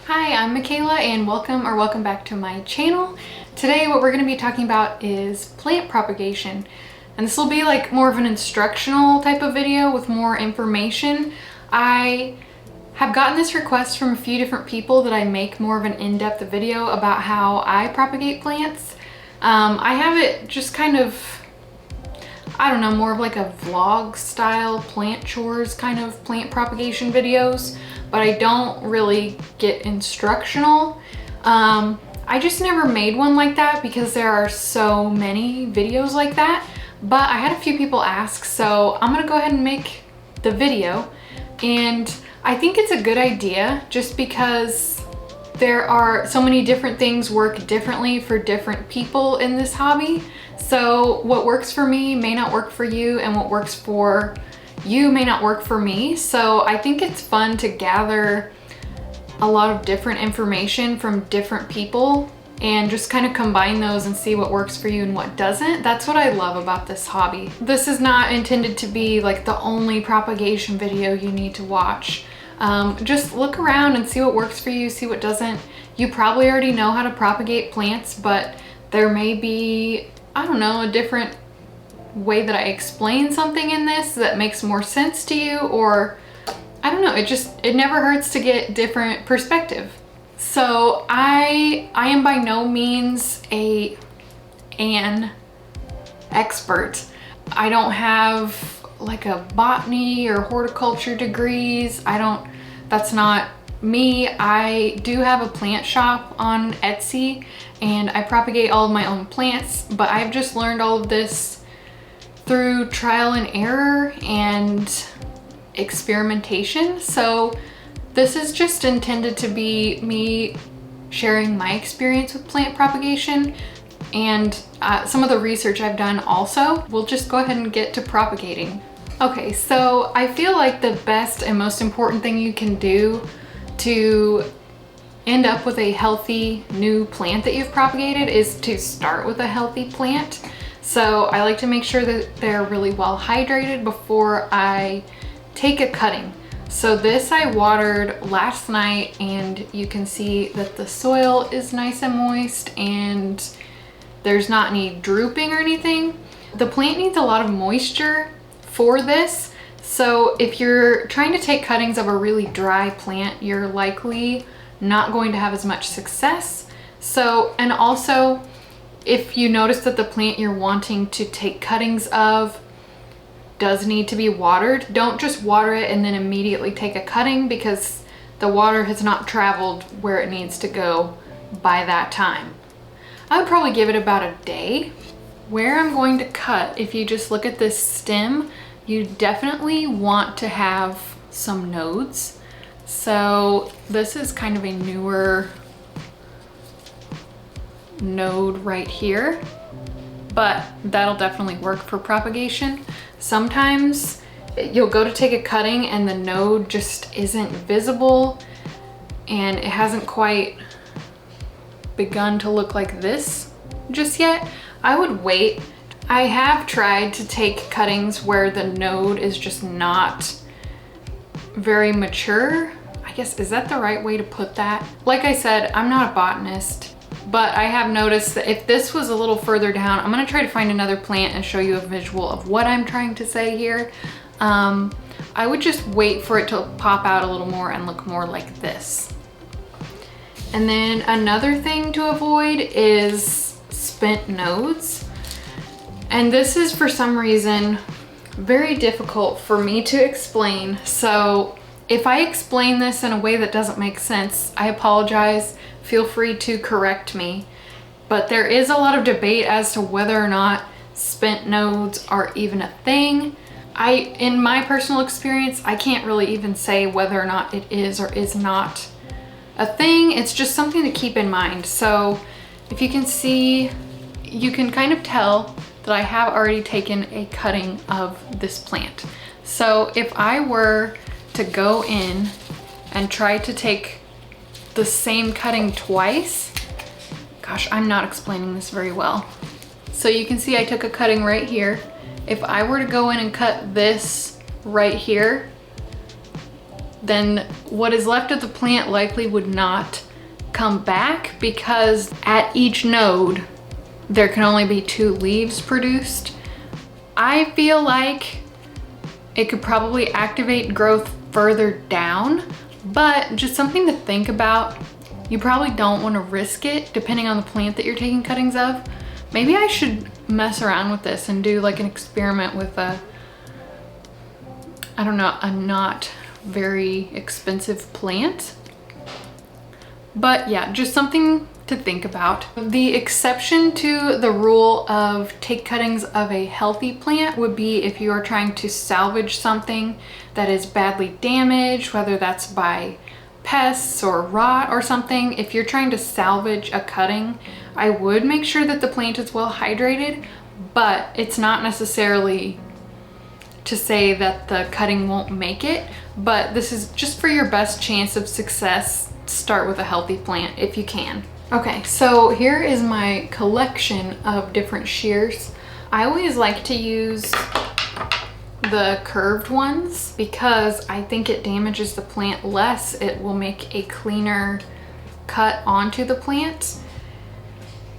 Hi, I'm Michaela and welcome back to my channel. Today what we're going to be talking about is plant propagation. And this will be like more of an instructional type of video with more information. I have gotten this request from a few different people that I make more of an in-depth video about how I propagate plants. I have it just kind of, I don't know, more of like a vlog style plant chores kind of plant propagation videos, but I don't really get instructional. I just never made one like that because there are so many videos like that, but I had a few people ask, so I'm gonna go ahead and make the video. And I think it's a good idea just because there are so many different things work differently for different people in this hobby. So what works for me may not work for you, and what works for you may not work for me. So I think it's fun to gather a lot of different information from different people and just kind of combine those and see what works for you and what doesn't. That's what I love about this hobby. This is not intended to be like the only propagation video you need to watch. Just look around and see what works for you, see what doesn't. You probably already know how to propagate plants, but there may be, I don't know, a different way that I explain something in this that makes more sense to you, or I don't know, it never hurts to get different perspective. So I am by no means an expert. I don't have like a botany or horticulture degrees. That's not me. I do have a plant shop on Etsy and I propagate all of my own plants, but I've just learned all of this through trial and error and experimentation. So this is just intended to be me sharing my experience with plant propagation and some of the research I've done also. We'll just go ahead and get to propagating. Okay, so I feel like the best and most important thing you can do to end up with a healthy new plant that you've propagated is to start with a healthy plant. So I like to make sure that they're really well hydrated before I take a cutting. So this I watered last night and you can see that the soil is nice and moist and there's not any drooping or anything. The plant needs a lot of moisture for this. So if you're trying to take cuttings of a really dry plant, you're likely not going to have as much success. So, and also if you notice that the plant you're wanting to take cuttings of does need to be watered, don't just water it and then immediately take a cutting because the water has not traveled where it needs to go by that time. I would probably give it about a day. Where I'm going to cut, if you just look at this stem, you definitely want to have some nodes. So this is kind of a newer node right here, but that'll definitely work for propagation. Sometimes you'll go to take a cutting and the node just isn't visible and it hasn't quite begun to look like this just yet. I would wait. I have tried to take cuttings where the node is just not very mature. I guess, is that the right way to put that? Like I said, I'm not a botanist, but I have noticed that if this was a little further down, I'm gonna try to find another plant and show you a visual of what I'm trying to say here. I would just wait for it to pop out a little more and look more like this. And then another thing to avoid is spent nodes. And this is for some reason very difficult for me to explain. So if I explain this in a way that doesn't make sense, I apologize. Feel free to correct me. But there is a lot of debate as to whether or not spent nodes are even a thing. In my personal experience, I can't really even say whether or not it is or is not a thing. It's just something to keep in mind. So if you can see, you can kind of tell that I have already taken a cutting of this plant. So if I were to go in and try to take the same cutting twice, gosh, I'm not explaining this very well. So you can see I took a cutting right here. If I were to go in and cut this right here, then what is left of the plant likely would not come back, because at each node there can only be 2 leaves produced. I feel like it could probably activate growth further down, but just something to think about. You probably don't want to risk it depending on the plant that you're taking cuttings of. Maybe I should mess around with this and do like an experiment with a, I don't know, a not very expensive plant. But yeah, just something to think about. The exception to the rule of take cuttings of a healthy plant would be if you are trying to salvage something that is badly damaged, whether that's by pests or rot or something. If you're trying to salvage a cutting, I would make sure that the plant is well hydrated, but it's not necessarily to say that the cutting won't make it, but this is just for your best chance of success. Start with a healthy plant if you can. Okay, so here is my collection of different shears. I always like to use the curved ones because I think it damages the plant less. It will make a cleaner cut onto the plant,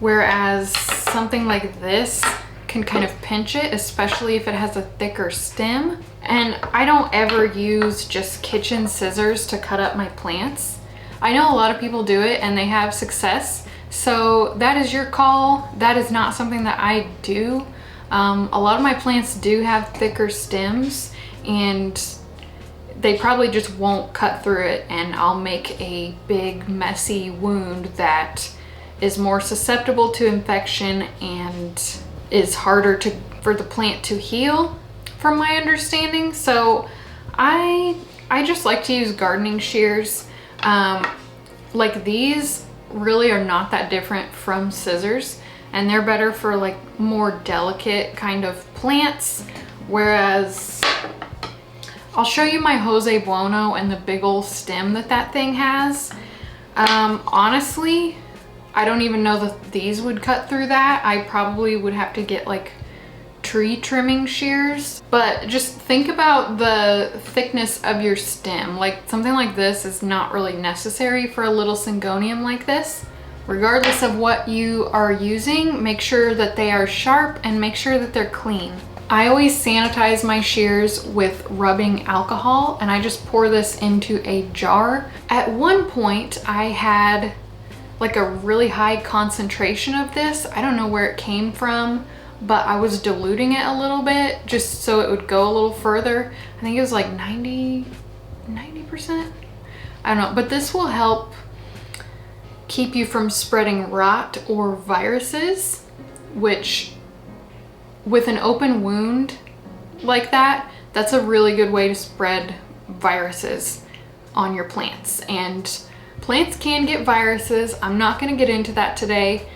whereas something like this can kind of pinch it, especially if it has a thicker stem. And I don't ever use just kitchen scissors to cut up my plants. I know a lot of people do it and they have success, so that is your call. That is not something that I do. A lot of my plants do have thicker stems and they probably just won't cut through it, and I'll make a big messy wound that is more susceptible to infection and is harder for the plant to heal, from my understanding. So I just like to use gardening shears. Like these really are not that different from scissors, and they're better for like more delicate kind of plants, whereas I'll show you my Jose Bueno and the big old stem that thing has. Honestly, I don't even know that these would cut through that. I probably would have to get like tree trimming shears, but just think about the thickness of your stem. Like something like this is not really necessary for a little syngonium like this. Regardless of what you are using, make sure that they are sharp and make sure that they're clean. I always sanitize my shears with rubbing alcohol, and I just pour this into a jar. At one point I had like a really high concentration of this. I don't know where it came from, but I was diluting it a little bit just so it would go a little further. I think it was like 90%. I don't know, but this will help keep you from spreading rot or viruses, which with an open wound like that, that's a really good way to spread viruses on your plants. And plants can get viruses. I'm not going to get into that today.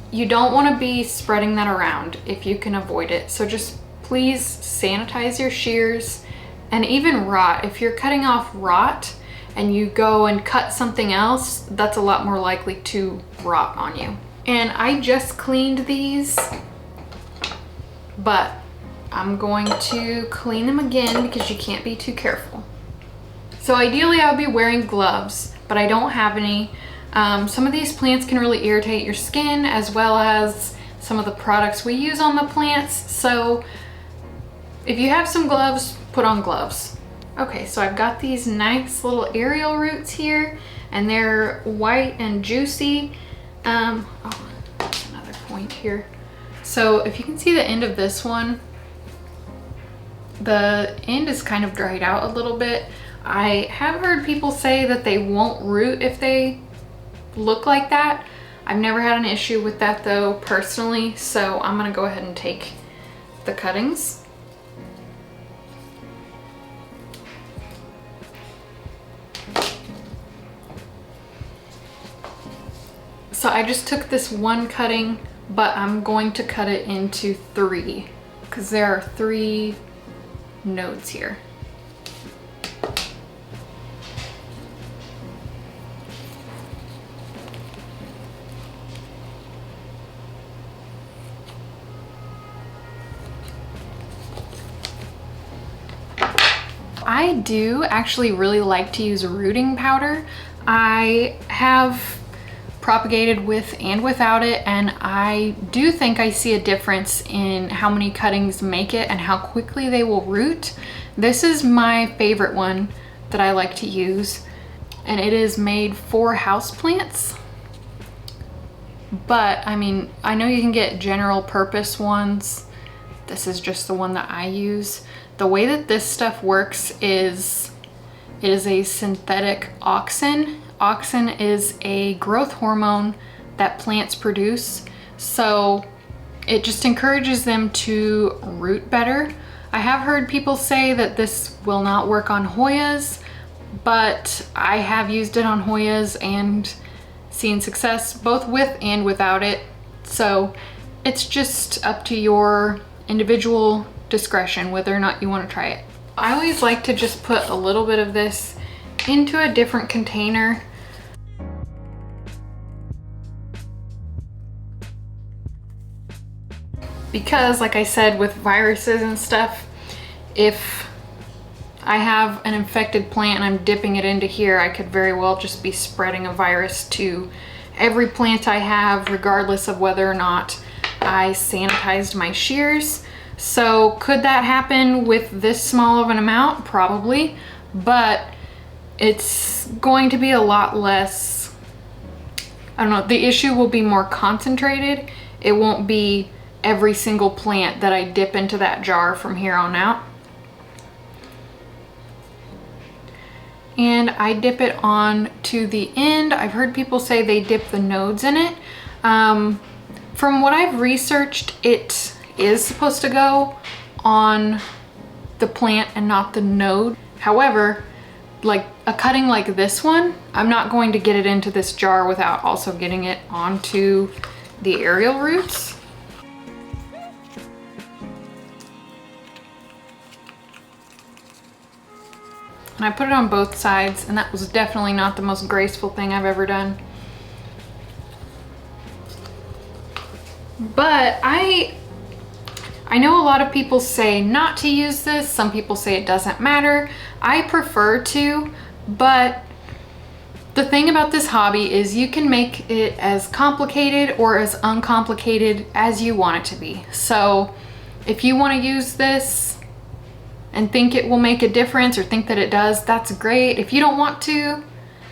You don't want to be spreading that around if you can avoid it. So just please sanitize your shears. And even rot, if you're cutting off rot and you go and cut something else, that's a lot more likely to rot on you. And I just cleaned these, but I'm going to clean them again because you can't be too careful. So ideally I would be wearing gloves, but I don't have any. Some of these plants can really irritate your skin, as well as some of the products we use on the plants. So if you have some gloves, put on gloves. Okay, so I've got these nice little aerial roots here, and they're white and juicy. Oh, that's another point here. So if you can see the end of this one, the end is kind of dried out a little bit. I have heard people say that they won't root if they look like that. I've never had an issue with that though, personally, so I'm gonna go ahead and take the cuttings. So I just took this one cutting, but I'm going to cut it into 3 because there are 3 nodes here. I do actually really like to use rooting powder. I have propagated with and without it, and I do think I see a difference in how many cuttings make it and how quickly they will root. This is my favorite one that I like to use, and it is made for houseplants. But I mean, I know you can get general purpose ones. This is just the one that I use. The way that this stuff works is it is a synthetic auxin. Auxin is a growth hormone that plants produce. So it just encourages them to root better. I have heard people say that this will not work on Hoyas, but I have used it on Hoyas and seen success both with and without it. So it's just up to your individual discretion whether or not you want to try it. I always like to just put a little bit of this into a different container. Because like I said, with viruses and stuff, if I have an infected plant and I'm dipping it into here, I could very well just be spreading a virus to every plant I have, regardless of whether or not I sanitized my shears. So could that happen with this small of an amount? Probably, but it's going to be a lot less, I don't know, the issue will be more concentrated. It won't be every single plant that I dip into that jar from here on out. And I dip it on to the end. I've heard people say they dip the nodes in it. From what I've researched, it is supposed to go on the plant and not the node. However, like a cutting like this one, I'm not going to get it into this jar without also getting it onto the aerial roots. And I put it on both sides, and that was definitely not the most graceful thing I've ever done. But I know a lot of people say not to use this. Some people say it doesn't matter. I prefer to, but the thing about this hobby is you can make it as complicated or as uncomplicated as you want it to be. So if you want to use this and think it will make a difference or think that it does, that's great. If you don't want to,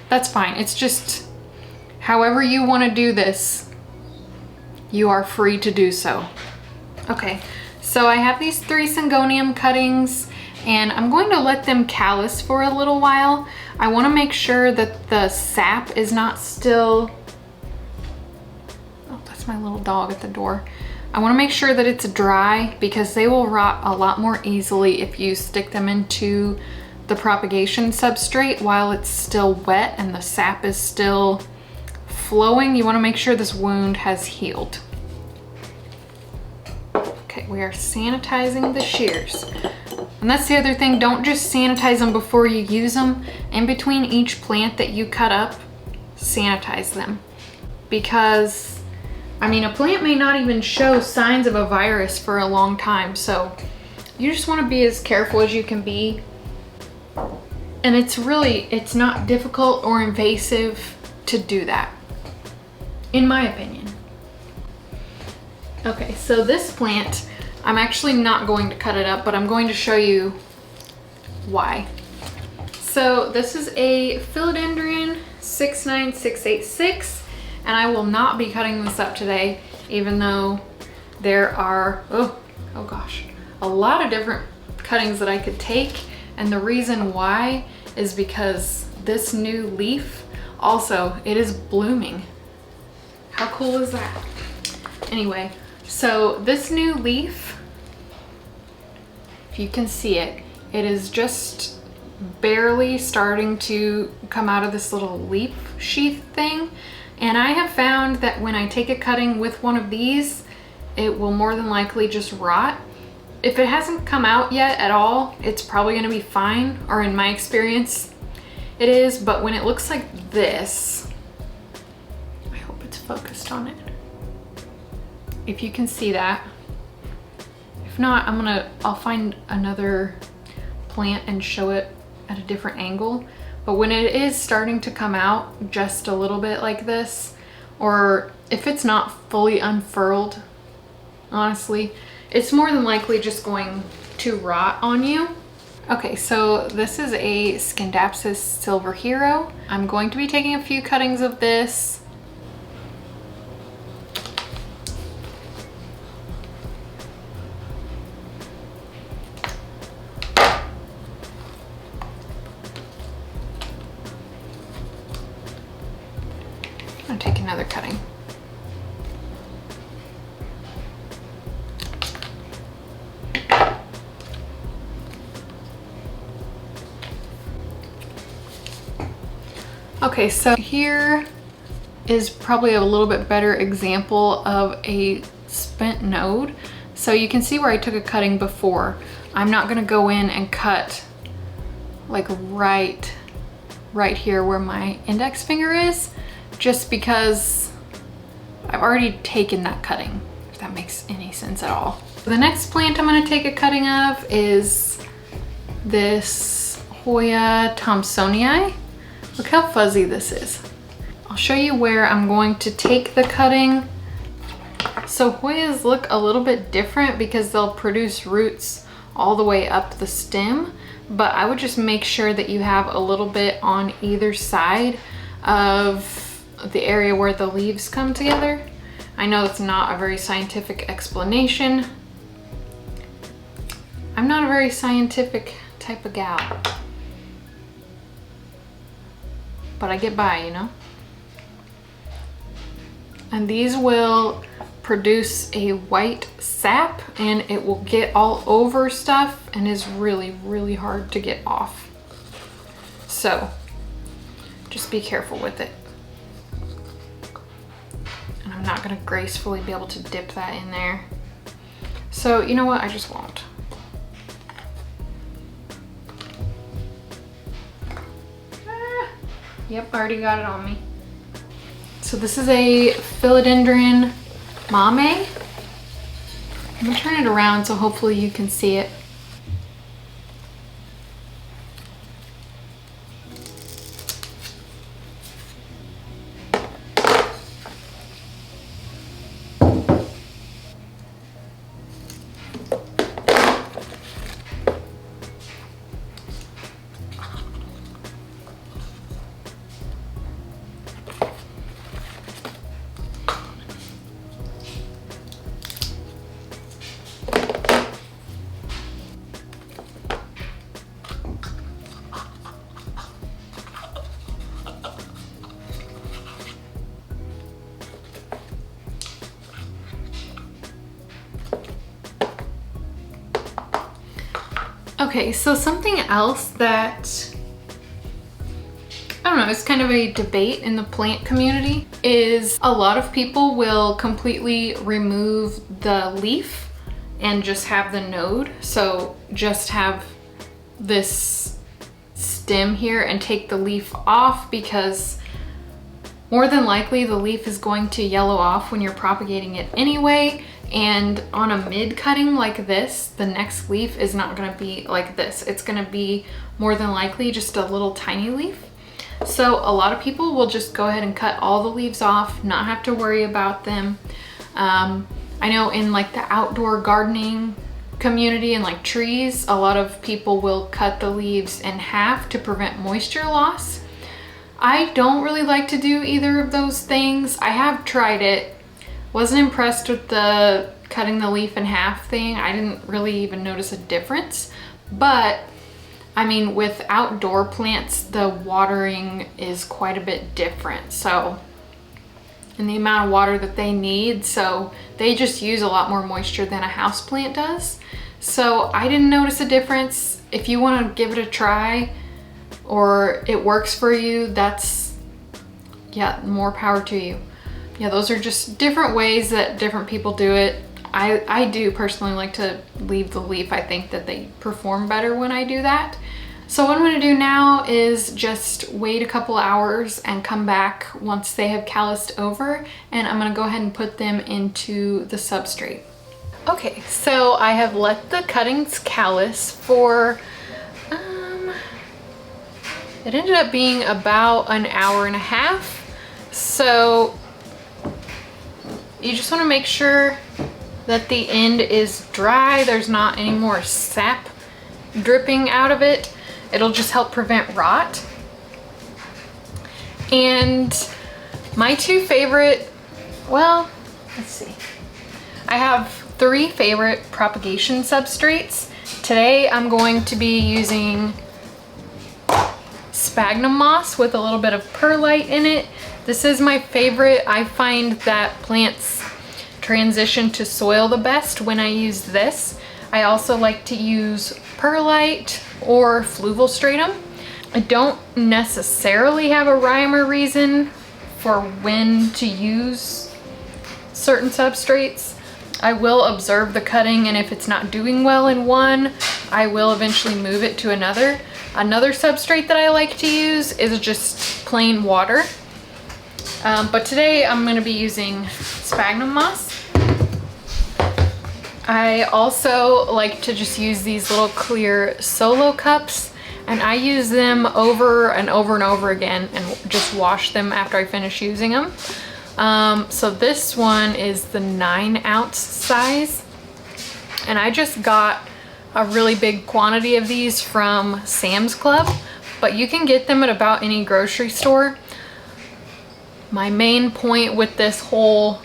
that's fine. It's just however you want to do this, you are free to do so. Okay, so I have these 3 Syngonium cuttings and I'm going to let them callus for a little while. I want to make sure that the sap is not still, oh, that's my little dog at the door. I want to make sure that it's dry because they will rot a lot more easily if you stick them into the propagation substrate while it's still wet and the sap is still flowing. You want to make sure this wound has healed. Okay, we are sanitizing the shears. And that's the other thing, don't just sanitize them before you use them. In between each plant that you cut up, sanitize them. Because I mean, a plant may not even show signs of a virus for a long time, so you just want to be as careful as you can be. And it's not difficult or invasive to do that, in my opinion. Okay, so this plant, I'm actually not going to cut it up, but I'm going to show you why. So this is a Philodendron 69686. And I will not be cutting this up today, even though there are, oh gosh, a lot of different cuttings that I could take. And the reason why is because this new leaf, also, it is blooming. How cool is that? Anyway, so this new leaf, if you can see it, it is just barely starting to come out of this little leaf sheath thing. And I have found that when I take a cutting with one of these, it will more than likely just rot. If it hasn't come out yet at all, it's probably going to be fine, or in my experience, it is. But when it looks like this, I hope it's focused on it. If you can see that. If not, I'll find another plant and show it at a different angle. But when it is starting to come out just a little bit like this, or if it's not fully unfurled, honestly, it's more than likely just going to rot on you. Okay, so this is a Scindapsus Silver Hero. I'm going to be taking a few cuttings of this. I'm gonna take another cutting. Okay, so here is probably a little bit better example of a spent node. So you can see where I took a cutting before. I'm not gonna go in and cut like right here where my index finger is, just because I've already taken that cutting, if that makes any sense at all. The next plant I'm gonna take a cutting of is this Hoya Thomsonii. Look how fuzzy this is. I'll show you where I'm going to take the cutting. So Hoyas look a little bit different because they'll produce roots all the way up the stem, but I would just make sure that you have a little bit on either side of the area where the leaves come together. I know it's not a very scientific explanation. I'm not a very scientific type of gal, but I get by, you know? And these will produce a white sap, and it will get all over stuff and is really, really hard to get off. So just be careful with it. And I'm not gonna gracefully be able to dip that in there. So you know what, I just won't. Yep, already got it on me. So this is a Philodendron Mame. I'm gonna turn it around so hopefully you can see it. Okay, so something else that, I don't know, it's kind of a debate in the plant community is a lot of people will completely remove the leaf and just have the node. So just have this stem here and take the leaf off, because more than likely the leaf is going to yellow off when you're propagating it anyway. And on a mid cutting like this, the next leaf is not gonna be like this. It's gonna be more than likely just a little tiny leaf. So a lot of people will just go ahead and cut all the leaves off, not have to worry about them. I know in like the outdoor gardening community and like trees, a lot of people will cut the leaves in half to prevent moisture loss. I don't really like to do either of those things. I have tried it. Wasn't impressed with the cutting the leaf in half thing. I didn't really even notice a difference. But I mean, with outdoor plants, the watering is quite a bit different. So, and the amount of water that they need, so they just use a lot more moisture than a houseplant does. So I didn't notice a difference. If you want to give it a try or it works for you, that's, yeah, more power to you. Yeah, those are just different ways that different people do it. I do personally like to leave the leaf. I think that they perform better when I do that. So what I'm gonna do now is just wait a couple hours and come back once they have calloused over, and I'm gonna go ahead and put them into the substrate. Okay, so I have let the cuttings callus for It ended up being about an hour and a half. So you just want to make sure that the end is dry. There's not any more sap dripping out of it. It'll just help prevent rot. And my two favorite, well, let's see. I have 3 favorite propagation substrates. Today I'm going to be using sphagnum moss with a little bit of perlite in it. This is my favorite. I find that plants transition to soil the best when I use this. I also like to use perlite or fluval stratum. I don't necessarily have a rhyme or reason for when to use certain substrates. I will observe the cutting, and if it's not doing well in one, I will eventually move it to another. Another substrate that I like to use is just plain water. But today I'm going to be using sphagnum moss. I also like to just use these little clear solo cups, and I use them over and over and over again and just wash them after I finish using them. So this one is the 9-ounce size, and I just got a really big quantity of these from Sam's Club, but you can get them at about any grocery store. My main point with this whole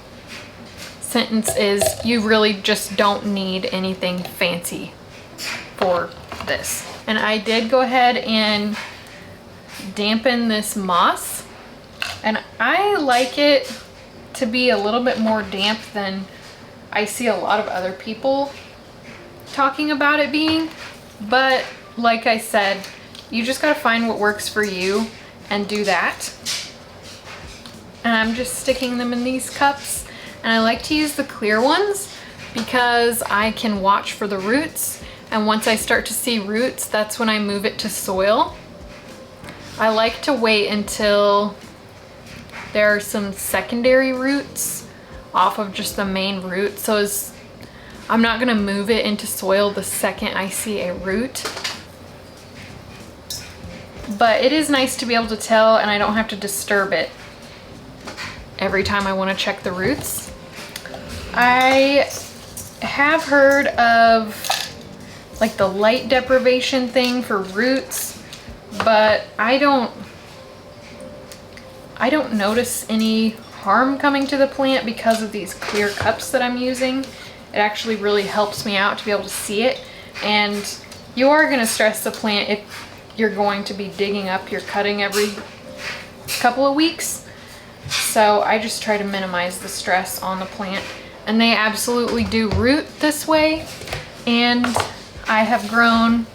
sentence is you really just don't need anything fancy for this. And I did go ahead and dampen this moss, and I like it to be a little bit more damp than I see a lot of other people talking about it being. But like I said, you just gotta find what works for you and do that. And I'm just sticking them in these cups, and I like to use the clear ones because I can watch for the roots, and once I start to see roots, that's when I move it to soil. I like to wait until there are some secondary roots off of just the main root, so I'm not gonna move it into soil the second I see a root. But it is nice to be able to tell, and I don't have to disturb it every time I want to check the roots. I have heard of like the light deprivation thing for roots, but I don't notice any harm coming to the plant because of these clear cups that I'm using. It actually really helps me out to be able to see it, and you are going to stress the plant if you're going to be digging up your cutting every couple of weeks. So I just try to minimize the stress on the plant, and they absolutely do root this way, and I have grown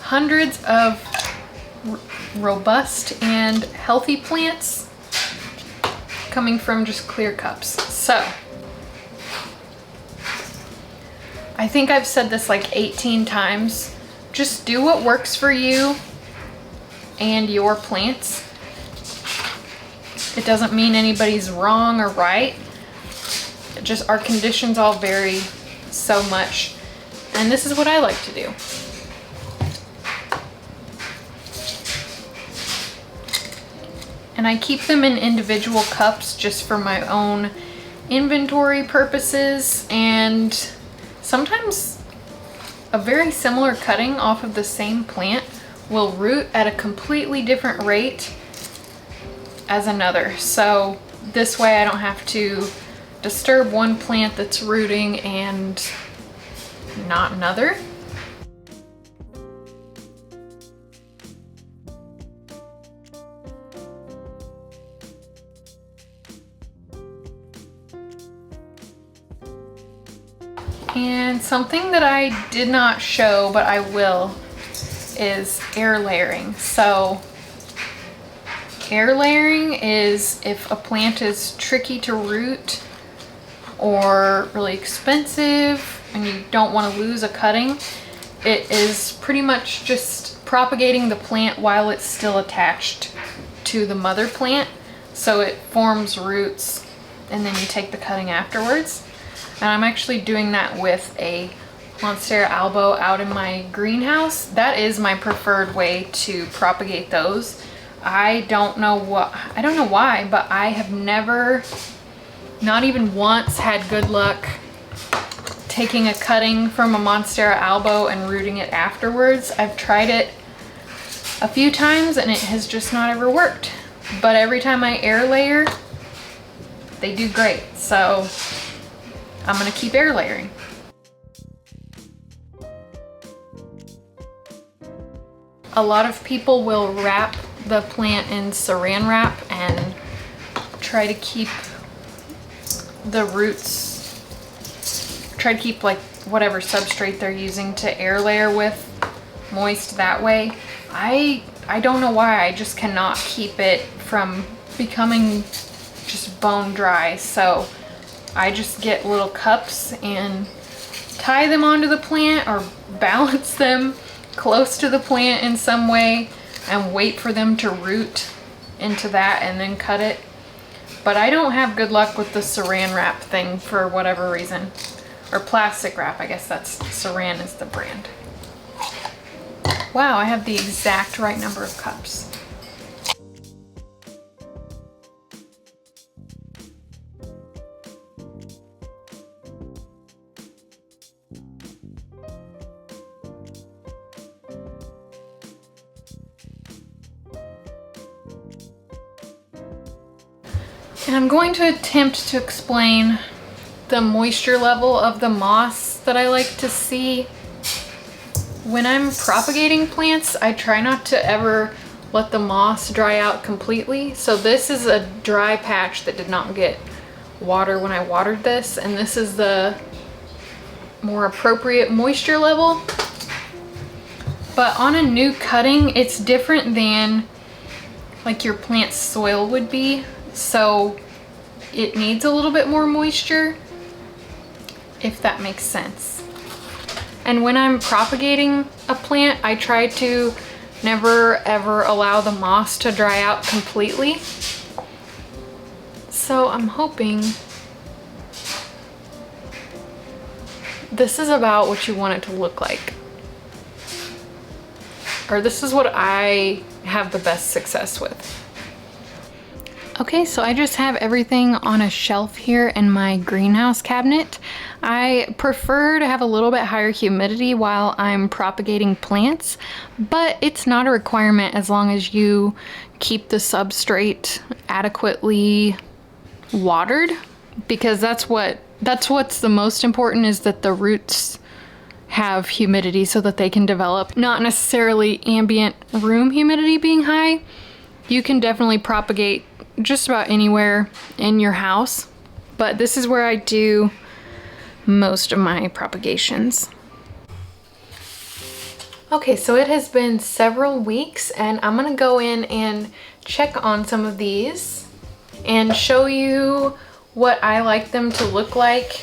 hundreds of robust and healthy plants coming from just clear cups. So I think I've said this like 18 times. Just do what works for you and your plants. It doesn't mean anybody's wrong or right. It just, our conditions all vary so much. And this is what I like to do. And I keep them in individual cups just for my own inventory purposes, and sometimes a very similar cutting off of the same plant will root at a completely different rate as another. So this way I don't have to disturb one plant that's rooting and not another. And something that I did not show, but I will, is air layering. So air layering is if a plant is tricky to root or really expensive and you don't want to lose a cutting. It is pretty much just propagating the plant while it's still attached to the mother plant, so it forms roots and then you take the cutting afterwards. And I'm actually doing that with a Monstera albo out in my greenhouse. That is my preferred way to propagate those. I don't know why, but I have never, not even once, had good luck taking a cutting from a Monstera albo and rooting it afterwards. I've tried it a few times and it has just not ever worked. But every time I air layer, they do great. So I'm gonna keep air layering. A lot of people will wrap the plant in saran wrap and try to keep the roots, try to keep like whatever substrate they're using to air layer with moist that way. I don't know why, I just cannot keep it from becoming just bone dry. So I just get little cups and tie them onto the plant or balance them close to the plant in some way and wait for them to root into that and then cut it. But I don't have good luck with the saran wrap thing for whatever reason. Or plastic wrap, I guess that's, Saran is the brand. Wow, I have the exact right number of cups. And I'm going to attempt to explain the moisture level of the moss that I like to see. When I'm propagating plants, I try not to ever let the moss dry out completely. So this is a dry patch that did not get water when I watered this, and this is the more appropriate moisture level. But on a new cutting, it's different than like your plant's soil would be. So it needs a little bit more moisture, if that makes sense. And when I'm propagating a plant, I try to never ever allow the moss to dry out completely. So I'm hoping this is about what you want it to look like. Or this is what I have the best success with. Okay, so I just have everything on a shelf here in my greenhouse cabinet. I prefer to have a little bit higher humidity while I'm propagating plants, but it's not a requirement as long as you keep the substrate adequately watered, because that's what's the most important, is that the roots have humidity so that they can develop. Not necessarily ambient room humidity being high. You can definitely propagate just about anywhere in your house, but this is where I do most of my propagations. Okay, so it has been several weeks and I'm gonna go in and check on some of these and show you what I like them to look like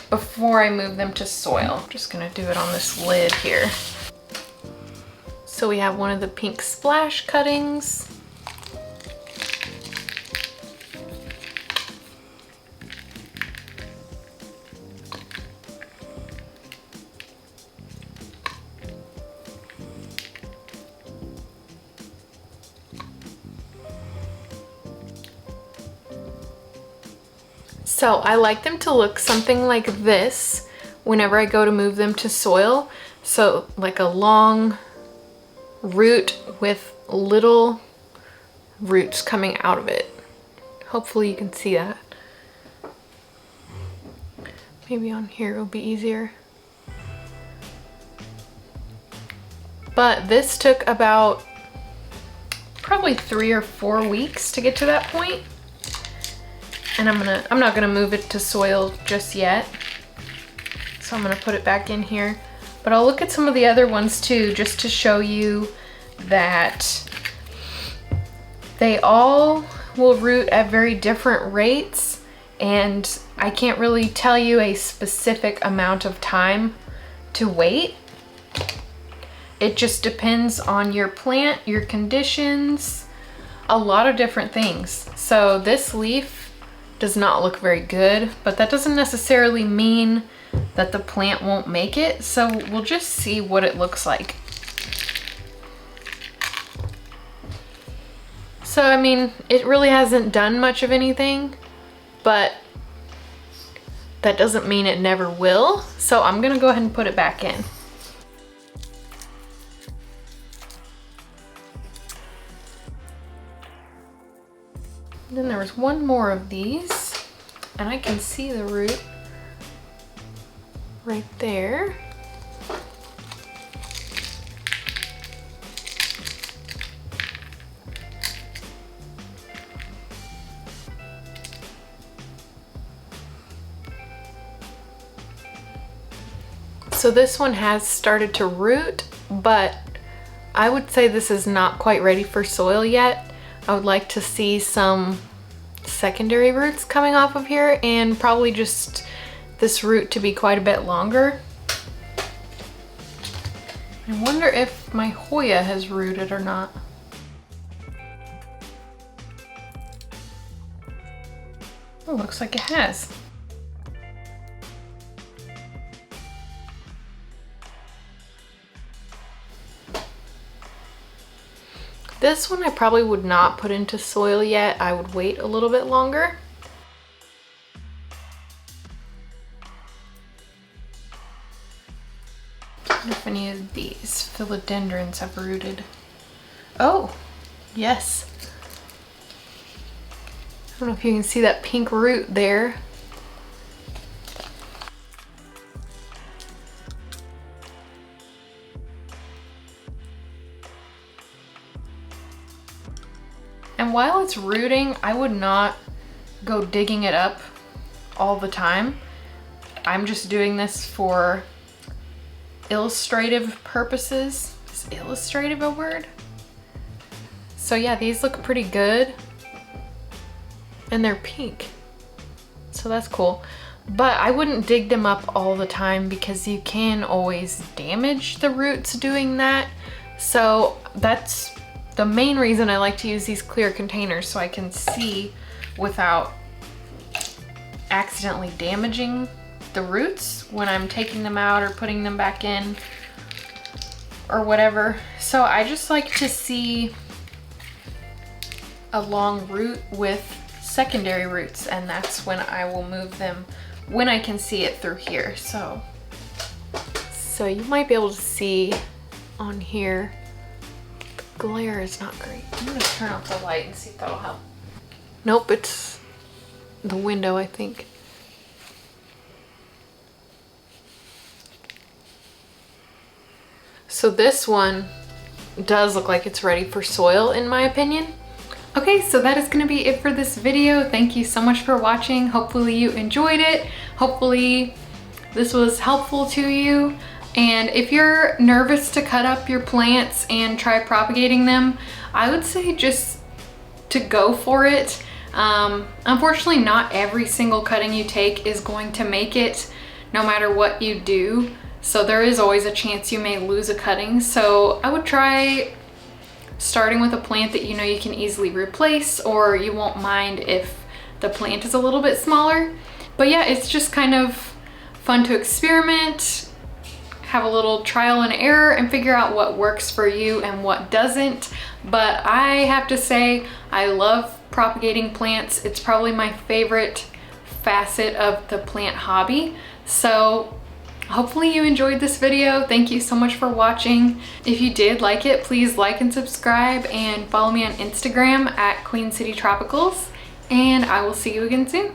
before I move them to soil. I'm just gonna do it on this lid here. So we have one of the pink splash cuttings. So I like them to look something like this whenever I go to move them to soil. So like a long root with little roots coming out of it. Hopefully you can see that. Maybe on here it'll be easier. But this took about probably 3 or 4 weeks to get to that point. And I'm not gonna move it to soil just yet. So I'm gonna put it back in here. But I'll look at some of the other ones too, just to show you that they all will root at very different rates, and I can't really tell you a specific amount of time to wait. It just depends on your plant, your conditions, a lot of different things. So this leaf does not look very good, but that doesn't necessarily mean that the plant won't make it. So we'll just see what it looks like. So, I mean, it really hasn't done much of anything, but that doesn't mean it never will. So I'm gonna go ahead and put it back in. Then there was one more of these, and I can see the root right there. So this one has started to root, but I would say this is not quite ready for soil yet. I would like to see some secondary roots coming off of here, and probably just this root to be quite a bit longer. I wonder if my Hoya has rooted or not. Oh, looks like it has. This one I probably would not put into soil yet. I would wait a little bit longer. I wonder if any of these philodendrons have rooted. Oh, yes. I don't know if you can see that pink root there. And while it's rooting, I would not go digging it up all the time. I'm just doing this for illustrative purposes. Is illustrative a word? So yeah, these look pretty good. And they're pink. So that's cool. But I wouldn't dig them up all the time because you can always damage the roots doing that. So that's the main reason I like to use these clear containers, so I can see without accidentally damaging the roots when I'm taking them out or putting them back in or whatever. So I just like to see a long root with secondary roots, and that's when I will move them when I can see it through here. So you might be able to see on here. Glare is not great. I'm gonna turn off the light and see if that'll help. Nope, it's the window, I think. So this one does look like it's ready for soil, in my opinion. Okay, so that is gonna be it for this video. Thank you so much for watching. Hopefully you enjoyed it. Hopefully this was helpful to you. And if you're nervous to cut up your plants and try propagating them, I would say just to go for it. Unfortunately, not every single cutting you take is going to make it, no matter what you do. So there is always a chance you may lose a cutting. So I would try starting with a plant that you know you can easily replace, or you won't mind if the plant is a little bit smaller. But yeah, it's just kind of fun to experiment, have a little trial and error, and figure out what works for you and what doesn't. But I have to say, I love propagating plants. It's probably my favorite facet of the plant hobby. So hopefully you enjoyed this video. Thank you so much for watching. If you did like it, please like and subscribe, and follow me on Instagram at Queen City Tropicals, and I will see you again soon.